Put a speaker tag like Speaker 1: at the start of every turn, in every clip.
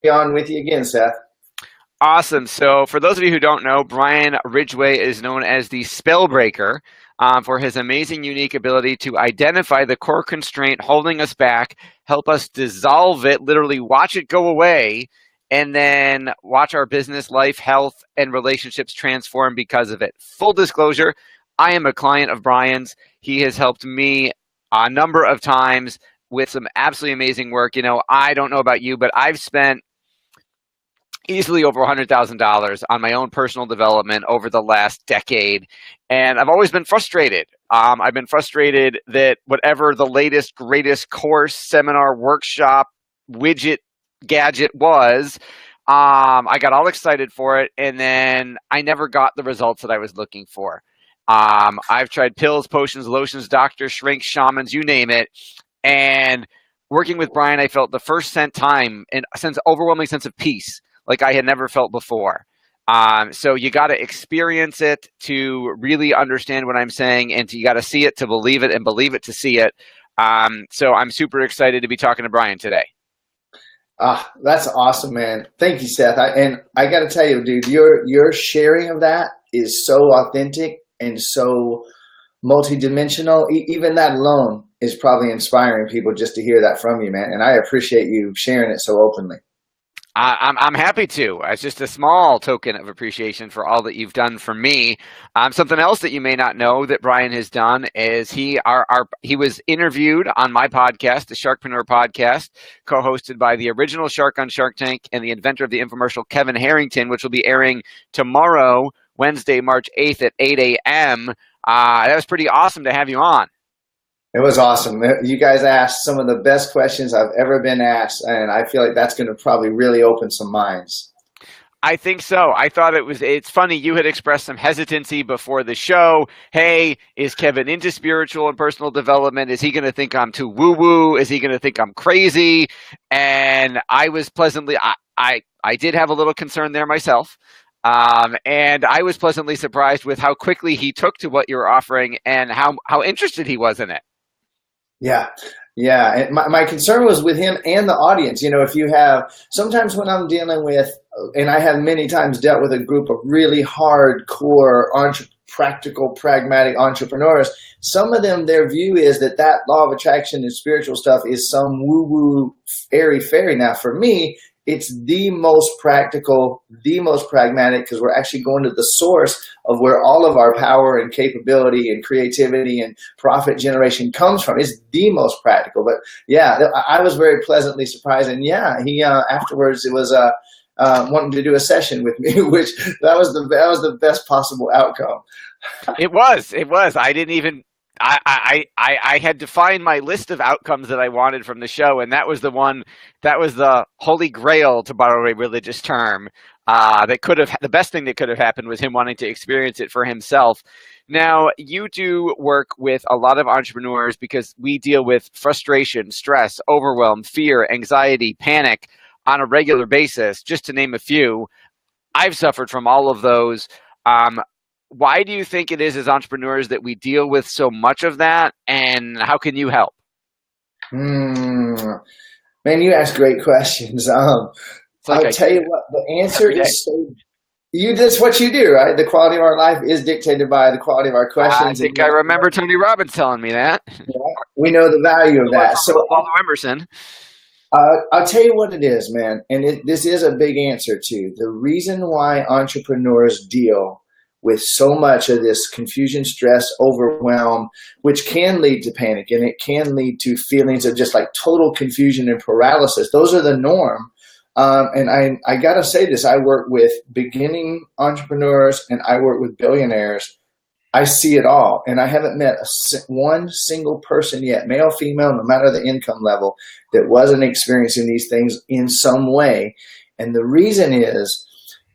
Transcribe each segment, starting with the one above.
Speaker 1: Be on with you again, Seth.
Speaker 2: Awesome. So, for those of you who don't know, Brian Ridgway is known as the Spellbreaker for his amazing, unique ability to identify the core constraint holding us back, help us dissolve it, literally watch it go away, and then watch our business, life, health, and relationships transform because of it. Full disclosure, I am a client of Brian's. He has helped me a number of times with some absolutely amazing work. I don't know about you, but I've spent easily over $100,000 on my own personal development over the last decade. And I've always been frustrated. I've been frustrated that whatever the latest, greatest course, seminar, workshop, widget, gadget was, I got all excited for it. And then I never got the results that I was looking for. I've tried pills, potions, lotions, doctors, shrinks, shamans, you name it. And working with Brian, I felt the first time and overwhelming sense of peace like I had never felt before. So you got to experience it to really understand what I'm saying, and you got to see it to believe it, and believe it to see it. So I'm super excited to be talking to Brian today.
Speaker 1: That's awesome, man. Thank you, Seth. I got to tell you, dude, your sharing of that is so authentic and so multidimensional. Even that alone is probably inspiring people just to hear that from you, man. And I appreciate you sharing it so openly.
Speaker 2: I'm happy to. It's just a small token of appreciation for all that you've done for me. Something else that you may not know that Brian has done is he was interviewed on my podcast, the Sharkpreneur podcast, co-hosted by the original Shark on Shark Tank and the inventor of the infomercial, Kevin Harrington, which will be airing tomorrow, Wednesday, March 8th at 8 a.m. That was pretty awesome to have you on.
Speaker 1: It was awesome. You guys asked some of the best questions I've ever been asked, and I feel like that's going to probably really open some minds.
Speaker 2: I think so. I thought it's funny. You had expressed some hesitancy before the show. Hey, is Kevin into spiritual and personal development? Is he going to think I'm too woo-woo? Is he going to think I'm crazy? And I was I did have a little concern there myself. And I was pleasantly surprised with how quickly he took to what you're offering and how interested he was in it.
Speaker 1: Yeah. Yeah. And my concern was with him and the audience. If you have, sometimes when I'm dealing with, and I have many times dealt with a group of really hardcore, practical, pragmatic entrepreneurs, some of them, their view is that law of attraction and spiritual stuff is some woo-woo, airy-fairy. Now, for me, it's the most practical, the most pragmatic, because we're actually going to the source of where all of our power and capability and creativity and profit generation comes from. It's the most practical. But yeah, I was very pleasantly surprised. And yeah, he afterwards it was wanting to do a session with me, which that was the best possible outcome.
Speaker 2: It was. I didn't even. I had defined my list of outcomes that I wanted from the show, and that was the holy grail, to borrow a religious term. The best thing that could have happened was him wanting to experience it for himself. Now, you do work with a lot of entrepreneurs because we deal with frustration, stress, overwhelm, fear, anxiety, panic on a regular basis, just to name a few. I've suffered from all of those. Why do you think it is as entrepreneurs that we deal with so much of that, and how can you help?
Speaker 1: Man, you ask great questions. I'll tell you what, the answer is that's what you do, right? The quality of our life is dictated by the quality of our questions.
Speaker 2: I think I remember Tony Robbins telling me that.
Speaker 1: Yeah, we know the value of that. So
Speaker 2: Emerson.
Speaker 1: I'll tell you what it is, man, and this is a big answer too. The reason why entrepreneurs deal with so much of this confusion, stress, overwhelm, which can lead to panic, and it can lead to feelings of just like total confusion and paralysis. Those are the norm. And I got to say this, I work with beginning entrepreneurs and I work with billionaires. I see it all. And I haven't met one single person yet, male, female, no matter the income level, that wasn't experiencing these things in some way. And the reason is,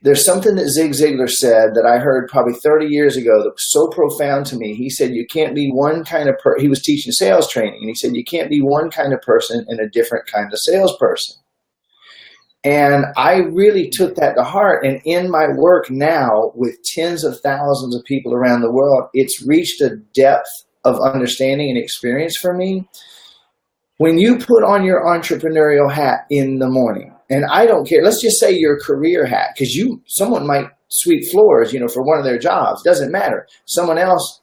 Speaker 1: there's something that Zig Ziglar said that I heard probably 30 years ago that was so profound to me. He said, you can't be one kind of he was teaching sales training, and he said, you can't be one kind of person and a different kind of salesperson. And I really took that to heart. And in my work now with tens of thousands of people around the world, it's reached a depth of understanding and experience for me. When you put on your entrepreneurial hat in the morning, And I don't care. Let's just say your career hack, because someone might sweep floors, for one of their jobs. Doesn't matter. Someone else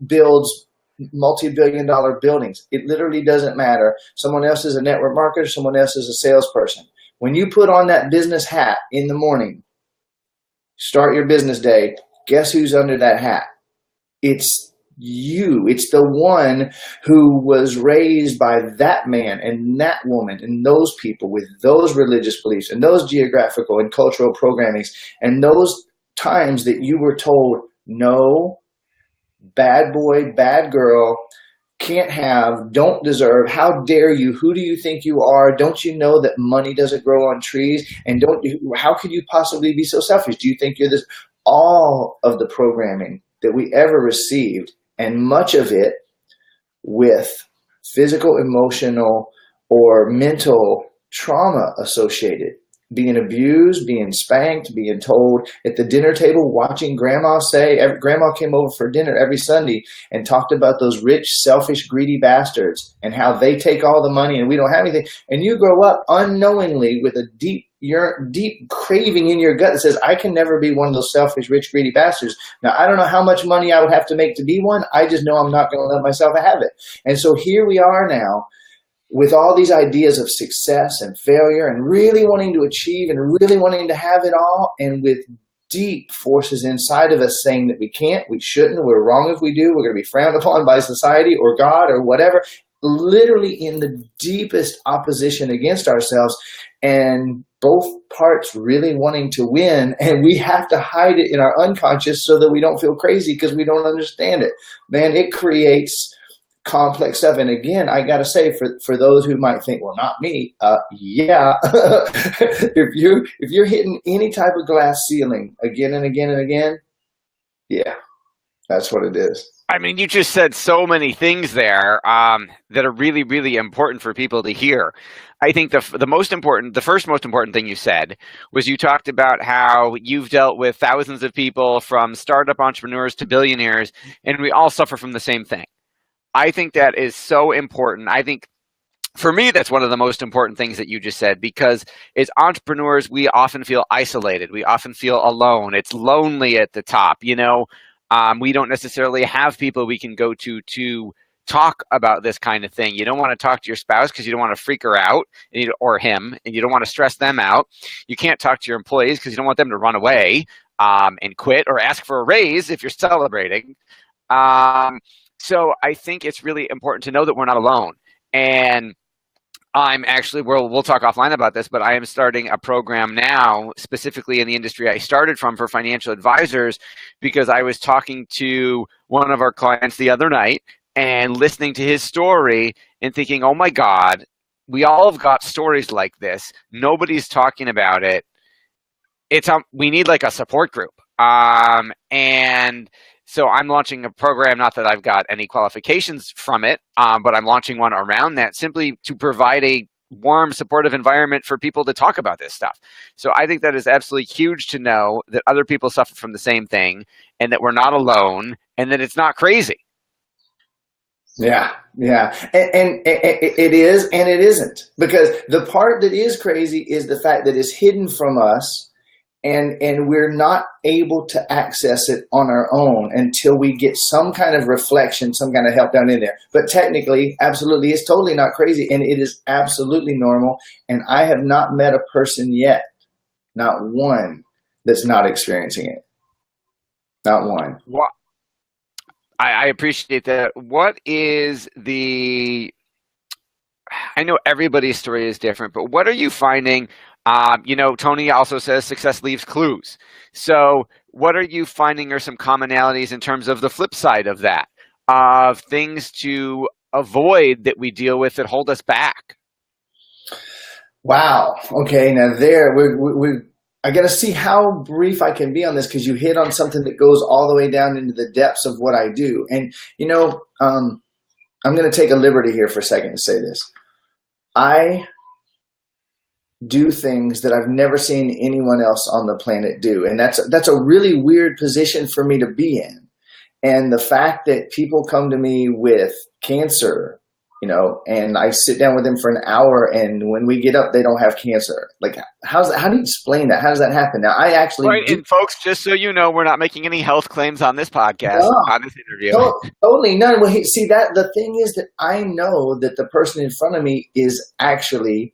Speaker 1: builds multi-billion-dollar buildings. It literally doesn't matter. Someone else is a network marketer. Someone else is a salesperson. When you put on that business hat in the morning, start your business day, guess who's under that hat? It's you. It's the one who was raised by that man and that woman and those people with those religious beliefs and those geographical and cultural programmings and those times that you were told, no, bad boy, bad girl, can't have, don't deserve, how dare you, who do you think you are, don't you know that money doesn't grow on trees, and how could you possibly be so selfish, do you think you're this? All of the programming that we ever received, and much of it with physical, emotional, or mental trauma associated. Being abused, being spanked, being told at the dinner table, watching grandma grandma came over for dinner every Sunday and talked about those rich, selfish, greedy bastards and how they take all the money and we don't have anything. And you grow up unknowingly with a deep craving in your gut that says, I can never be one of those selfish, rich, greedy bastards. Now, I don't know how much money I would have to make to be one. I just know I'm not going to let myself have it. And so here we are now, with all these ideas of success and failure and really wanting to achieve and really wanting to have it all, and with deep forces inside of us saying that we can't, we shouldn't, we're wrong if we do, we're going to be frowned upon by society or God or whatever, literally in the deepest opposition against ourselves, and both parts really wanting to win, and we have to hide it in our unconscious so that we don't feel crazy because we don't understand it. Man, it creates complex stuff. And again, I got to say, for those who might think, well, not me, yeah, if you're hitting any type of glass ceiling again and again and again, yeah, that's what it is.
Speaker 2: I mean, you just said so many things there that are really, really important for people to hear. I think the first most important thing you said was you talked about how you've dealt with thousands of people, from startup entrepreneurs to billionaires, and we all suffer from the same thing. I think that is so important. I think for me, that's one of the most important things that you just said, because as entrepreneurs, we often feel isolated. We often feel alone. It's lonely at the top. We don't necessarily have people we can go to talk about this kind of thing. You don't want to talk to your spouse because you don't want to freak her out or him, and you don't want to stress them out. You can't talk to your employees because you don't want them to run away and quit or ask for a raise if you're celebrating. So I think it's really important to know that we're not alone. And I'm actually, we'll talk offline about this, but I am starting a program now, specifically in the industry I started from, for financial advisors, because I was talking to one of our clients the other night and listening to his story and thinking, oh my God, we all have got stories like this. Nobody's talking about it. We need like a support group. And so I'm launching a program, not that I've got any qualifications from it, but I'm launching one around that, simply to provide a warm, supportive environment for people to talk about this stuff. So I think that is absolutely huge to know that other people suffer from the same thing, and that we're not alone, and that it's not crazy.
Speaker 1: Yeah. And it is, and it isn't. Because the part that is crazy is the fact that it's hidden from us, and we're not able to access it on our own until we get some kind of reflection, some kind of help down in there. But technically, absolutely, it's totally not crazy, and it is absolutely normal. And I have not met a person yet, not one, that's not experiencing it. Not one.
Speaker 2: Well, I appreciate that. What is I know everybody's story is different, but what are you finding? Tony also says success leaves clues. So what are you finding are some commonalities in terms of the flip side of that, of things to avoid that we deal with that hold us back?
Speaker 1: Wow. Okay. Now I got to see how brief I can be on this, because you hit on something that goes all the way down into the depths of what I do. And, I'm going to take a liberty here for a second to say this. I do things that I've never seen anyone else on the planet do. And that's a really weird position for me to be in. And the fact that people come to me with cancer and I sit down with them for an hour, and when we get up, they don't have cancer. Like, how do you explain that? How does that happen? Now, I actually
Speaker 2: Right, and folks, just so you know, we're not making any health claims on this podcast, on this interview.
Speaker 1: Totally none. Well, see, that the thing is that I know that the person in front of me is actually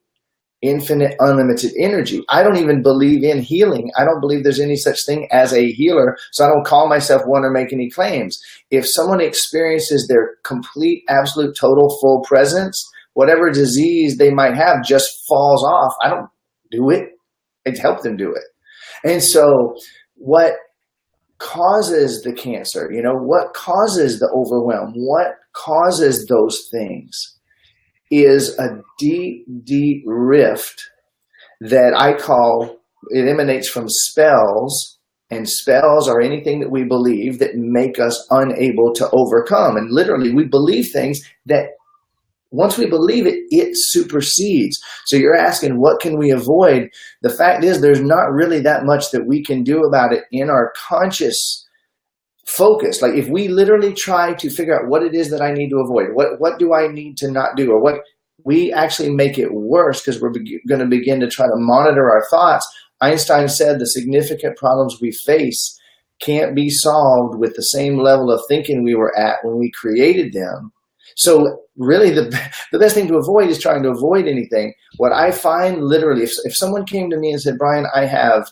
Speaker 1: infinite, unlimited energy. I don't even believe in healing. I don't believe there's any such thing as a healer, so I don't call myself one or make any claims. If someone experiences their complete, absolute, total, full presence, whatever disease they might have just falls off. I don't do it. I help them do it. And so what causes the cancer? What causes the overwhelm? What causes those things is a deep, deep rift that I call, it emanates from spells, and spells are anything that we believe that make us unable to overcome. And literally, we believe things that once we believe it, it supersedes. So you're asking, what can we avoid? The fact is, there's not really that much that we can do about it in our conscious focus. Like, if we literally try to figure out what it is that I need to avoid, what do I need to not do, or what, we actually make it worse because we're going to begin to try to monitor our thoughts. Einstein said the significant problems we face can't be solved with the same level of thinking we were at when we created them. So really the best thing to avoid is trying to avoid anything. What I find literally, if someone came to me and said, Brian, I have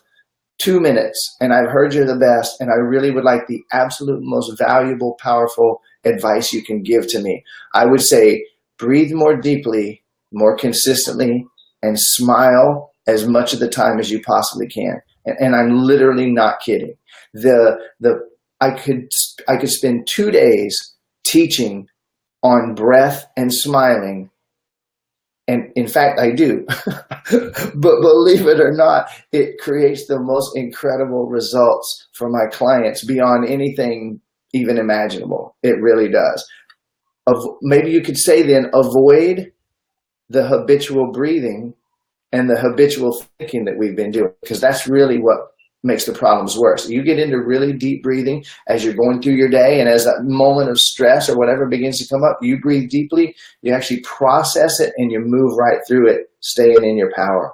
Speaker 1: 2 minutes and I've heard you're the best, and I really would like the absolute most valuable, powerful advice you can give to me, I would say, breathe more deeply, more consistently, and smile as much of the time as you possibly can. And I'm literally not kidding. I could spend 2 days teaching on breath and smiling. And in fact, I do. But believe it or not, it creates the most incredible results for my clients beyond anything even imaginable. It really does. Maybe you could say then, avoid the habitual breathing and the habitual thinking that we've been doing, because that's really what makes the problems worse. You get into really deep breathing as you're going through your day, and as that moment of stress or whatever begins to come up, you breathe deeply, you actually process it, and you move right through it, staying in your power.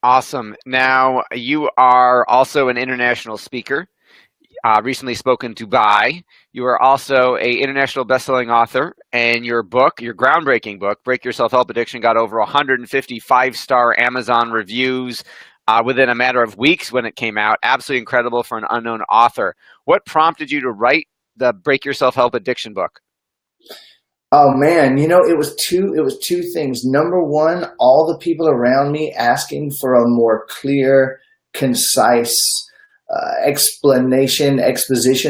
Speaker 2: Awesome. Now, you are also an international speaker, recently spoke in Dubai. You are also an international best-selling author, and your book, your groundbreaking book, Break Your Self-Help Addiction, got over 150 5-star Amazon reviews within a matter of weeks when it came out. Absolutely incredible for an unknown author. What prompted you to write the Break Your Self-Help Addiction book?
Speaker 1: Oh man, it was two things. Number one, all the people around me asking for a more clear, concise exposition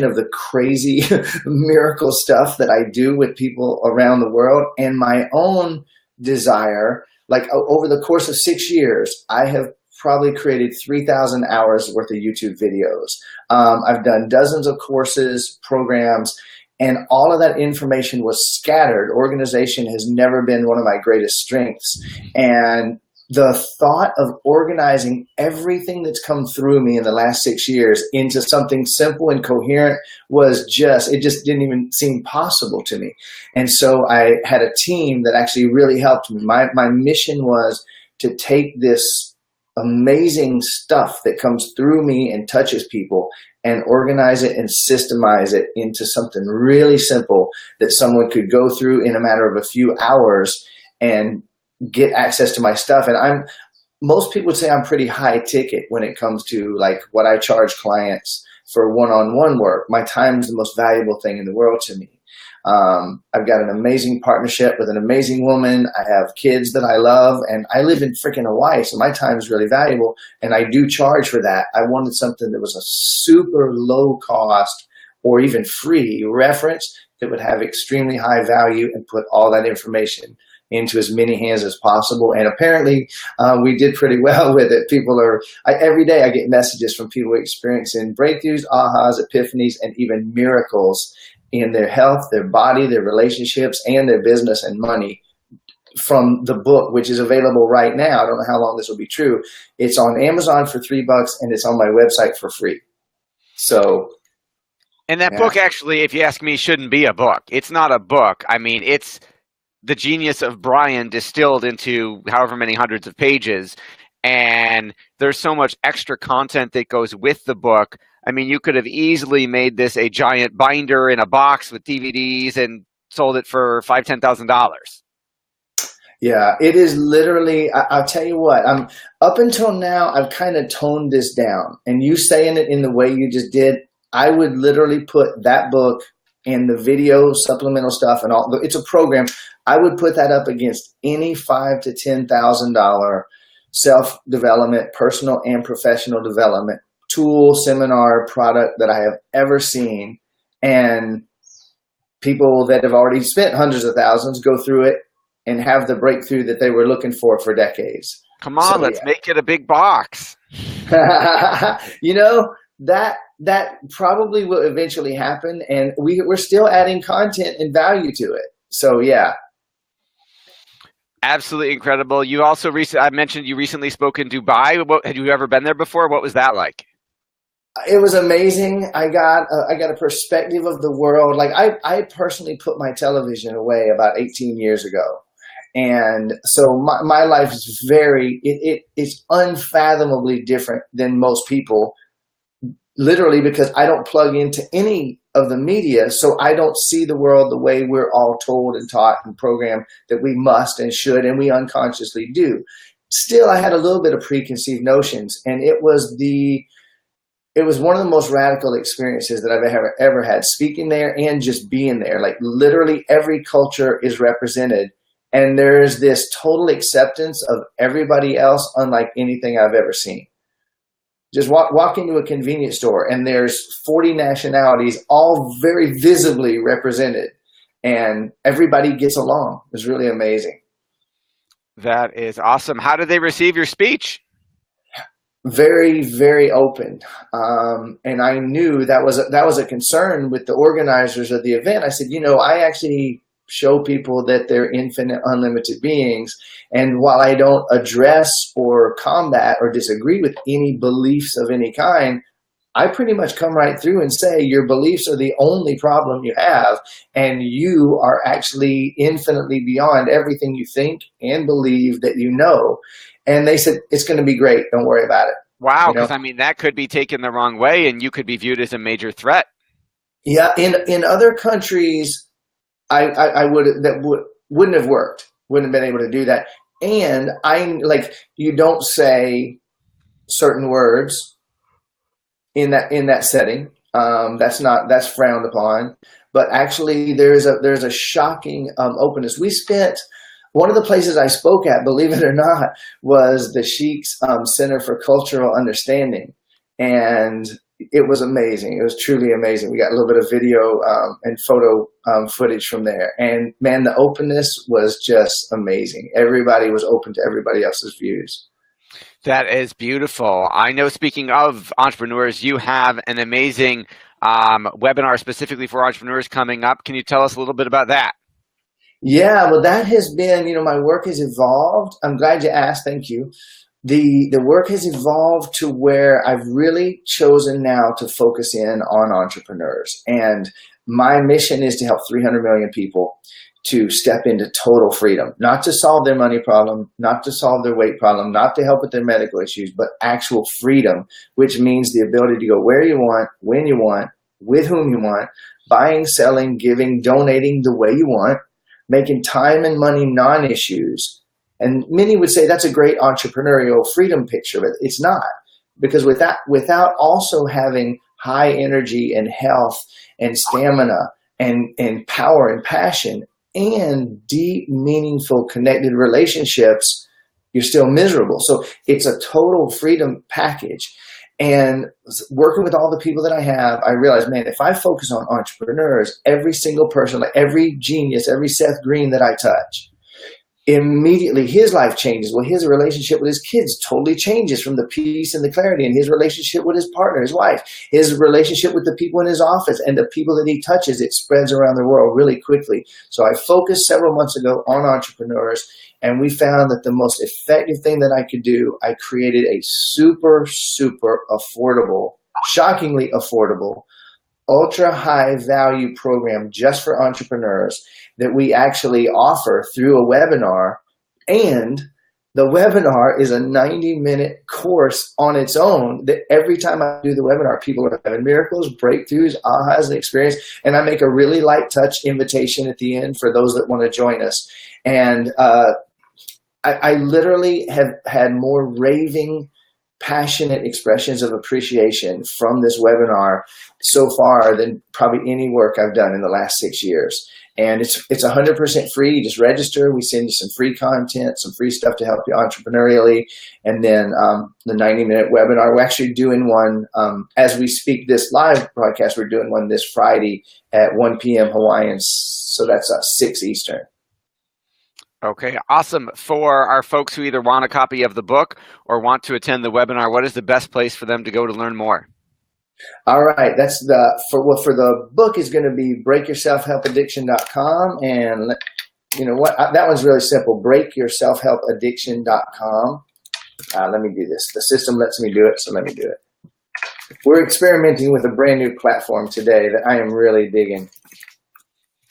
Speaker 1: of the crazy miracle stuff that I do with people around the world, and my own desire. Like, over the course of 6 years, I have probably created 3,000 hours worth of YouTube videos. I've done dozens of courses, programs, and all of that information was scattered. Organization has never been one of my greatest strengths. And the thought of organizing everything that's come through me in the last 6 years into something simple and coherent it just didn't even seem possible to me. And so I had a team that actually really helped me. My mission was to take this amazing stuff that comes through me and touches people and organize it and systemize it into something really simple that someone could go through in a matter of a few hours and get access to my stuff. And most people would say I'm pretty high ticket when it comes to like what I charge clients for one-on-one work. My time is the most valuable thing in the world to me. I've got an amazing partnership with an amazing woman. I have kids that I love, and I live in freaking Hawaii, so my time is really valuable, and I do charge for that. I wanted something that was a super low cost or even free reference that would have extremely high value and put all that information into as many hands as possible. And apparently we did pretty well with it. Every day I get messages from people experiencing breakthroughs, ahas, epiphanies, and even miracles in their health, their body, their relationships, and their business and money from the book, which is available right now. I don't know how long this will be true. It's on Amazon for $3 and it's on my website for free. So
Speaker 2: And that
Speaker 1: Yeah.
Speaker 2: book actually, if you ask me, shouldn't be a book. It's not a book. I mean, it's the genius of Brian distilled into however many hundreds of pages. And there's so much extra content that goes with the book. I mean, you could have easily made this a giant binder in a box with DVDs and sold it for $5,000, $10,000.
Speaker 1: Yeah, it is literally, I'll tell you what, I'm up until now, I've kind of toned this down. And you saying it in the way you just did, I would literally put that book and the video supplemental stuff and all, it's a program. I would put that up against any $5,000 to $10,000 self-development, personal and professional development tool, seminar, product that I have ever seen. And people that have already spent hundreds of thousands go through it and have the breakthrough that they were looking for decades.
Speaker 2: Come on,
Speaker 1: So,
Speaker 2: let's
Speaker 1: yeah.
Speaker 2: make it a big box.
Speaker 1: You know, that probably will eventually happen, and we're still adding content and value to it. So yeah.
Speaker 2: Absolutely incredible. You also I mentioned you recently spoke in Dubai. Had you ever been there before? What was that like?
Speaker 1: It was amazing. I got a perspective of the world. Like I personally put my television away about 18 years ago. And so my life is it's unfathomably different than most people, literally because I don't plug into any of the media. So I don't see the world the way we're all told and taught and programmed that we must and should, and we unconsciously do. Still, I had a little bit of preconceived notions, and it was one of the most radical experiences that I've ever had, speaking there and just being there. Like literally every culture is represented. And there's this total acceptance of everybody else, unlike anything I've ever seen. Just walk into a convenience store and there's 40 nationalities, all very visibly represented. And everybody gets along. It was really amazing.
Speaker 2: That is awesome. How did they receive your speech?
Speaker 1: Very, very open. And I knew that was a concern with the organizers of the event. I said, I actually show people that they're infinite, unlimited beings. And while I don't address or combat or disagree with any beliefs of any kind, I pretty much come right through and say your beliefs are the only problem you have, and you are actually infinitely beyond everything you think and believe that you know. And they said, it's going to be great. Don't worry about it.
Speaker 2: Wow, because I mean, that could be taken the wrong way and you could be viewed as a major threat.
Speaker 1: Yeah, in other countries, wouldn't have worked. Wouldn't have been able to do that. And you don't say certain words in that setting. That's frowned upon. But actually, there's a shocking openness. One of the places I spoke at, believe it or not, was the Sheikh's Center for Cultural Understanding, and it was amazing. It was truly amazing. We got a little bit of video and photo footage from there. And man, the openness was just amazing. Everybody was open to everybody else's views.
Speaker 2: That is beautiful. I know, speaking of entrepreneurs, you have an amazing webinar specifically for entrepreneurs coming up. Can you tell us a little bit about that?
Speaker 1: Yeah, well, that has been, my work has evolved. I'm glad you asked. Thank you. The work has evolved to where I've really chosen now to focus in on entrepreneurs. And my mission is to help 300 million people to step into total freedom, not to solve their money problem, not to solve their weight problem, not to help with their medical issues, but actual freedom, which means the ability to go where you want, when you want, with whom you want, buying, selling, giving, donating the way you want, making time and money non-issues. And many would say that's a great entrepreneurial freedom picture, but it's not, because without also having high energy and health and stamina and power and passion and deep, meaningful, connected relationships, you're still miserable. So it's a total freedom package. And working with all the people that I have, I realized, man, if I focus on entrepreneurs, every single person, like every genius, every Seth Green that I touch, immediately his life changes. Well, his relationship with his kids totally changes from the peace and the clarity, and his relationship with his partner, his wife, his relationship with the people in his office and the people that he touches, it spreads around the world really quickly. So I focused several months ago on entrepreneurs, and we found that the most effective thing that I could do, I created a super, super affordable, shockingly affordable ultra high value program just for entrepreneurs that we actually offer through a webinar. And the webinar is a 90-minute course on its own that every time I do the webinar, people are having miracles, breakthroughs, ahas, and experience. And I make a really light touch invitation at the end for those that want to join us. And I literally have had more raving, passionate expressions of appreciation from this webinar so far than probably any work I've done in the last 6 years. And it's 100% free. You just register. We send you some free content, some free stuff to help you entrepreneurially. And then the 90-minute webinar, we're actually doing one as we speak this live broadcast. We're doing one this Friday at 1 p.m. Hawaiian. So that's 6 Eastern.
Speaker 2: Okay, awesome. For our folks who either want a copy of the book or want to attend the webinar, what is the best place for them to go to learn more?
Speaker 1: All right, that's for the book is going to be breakyourselfhelpaddiction.com, and you know what? That one's really simple. breakyourselfhelpaddiction.com. Let me do this. The system lets me do it, so let me do it. We're experimenting with a brand new platform today that I am really digging.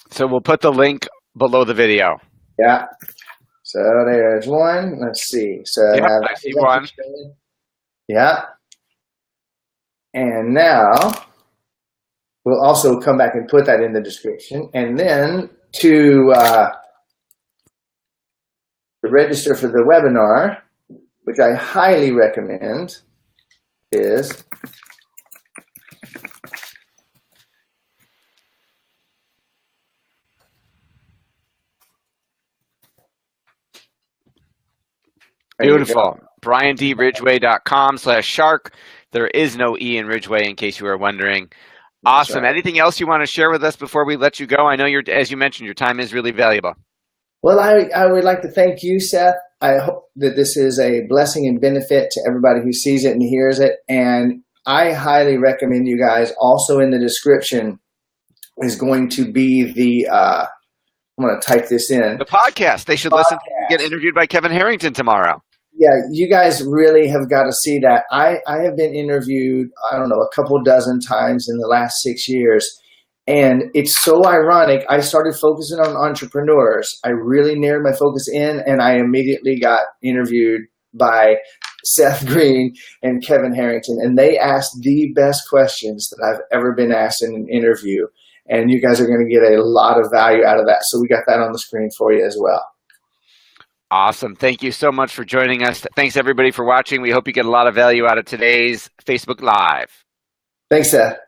Speaker 2: So we'll put the link below the video.
Speaker 1: Yeah. So there's one. Let's see. So
Speaker 2: yep, I see one.
Speaker 1: Yeah. And now we'll also come back and put that in the description. And then to register for the webinar, which I highly recommend, is
Speaker 2: beautiful. BrianDRidgway.com/shark. There is no E in Ridgway, in case you were wondering. Awesome. Right. Anything else you want to share with us before we let you go? I know as you mentioned, your time is really valuable.
Speaker 1: Well, I would like to thank you, Seth. I hope that this is a blessing and benefit to everybody who sees it and hears it. And I highly recommend you guys. Also in the description is going to be the, I'm going to type this in.
Speaker 2: The podcast. They should listen to get interviewed by Kevin Harrington tomorrow.
Speaker 1: Yeah, you guys really have got to see that. I have been interviewed, I don't know, a couple dozen times in the last 6 years. And it's so ironic. I started focusing on entrepreneurs. I really narrowed my focus in, and I immediately got interviewed by Seth Green and Kevin Harrington. And they asked the best questions that I've ever been asked in an interview. And you guys are going to get a lot of value out of that. So we got that on the screen for you as well.
Speaker 2: Awesome. Thank you so much for joining us. Thanks, everybody, for watching. We hope you get a lot of value out of today's Facebook Live.
Speaker 1: Thanks, Seth.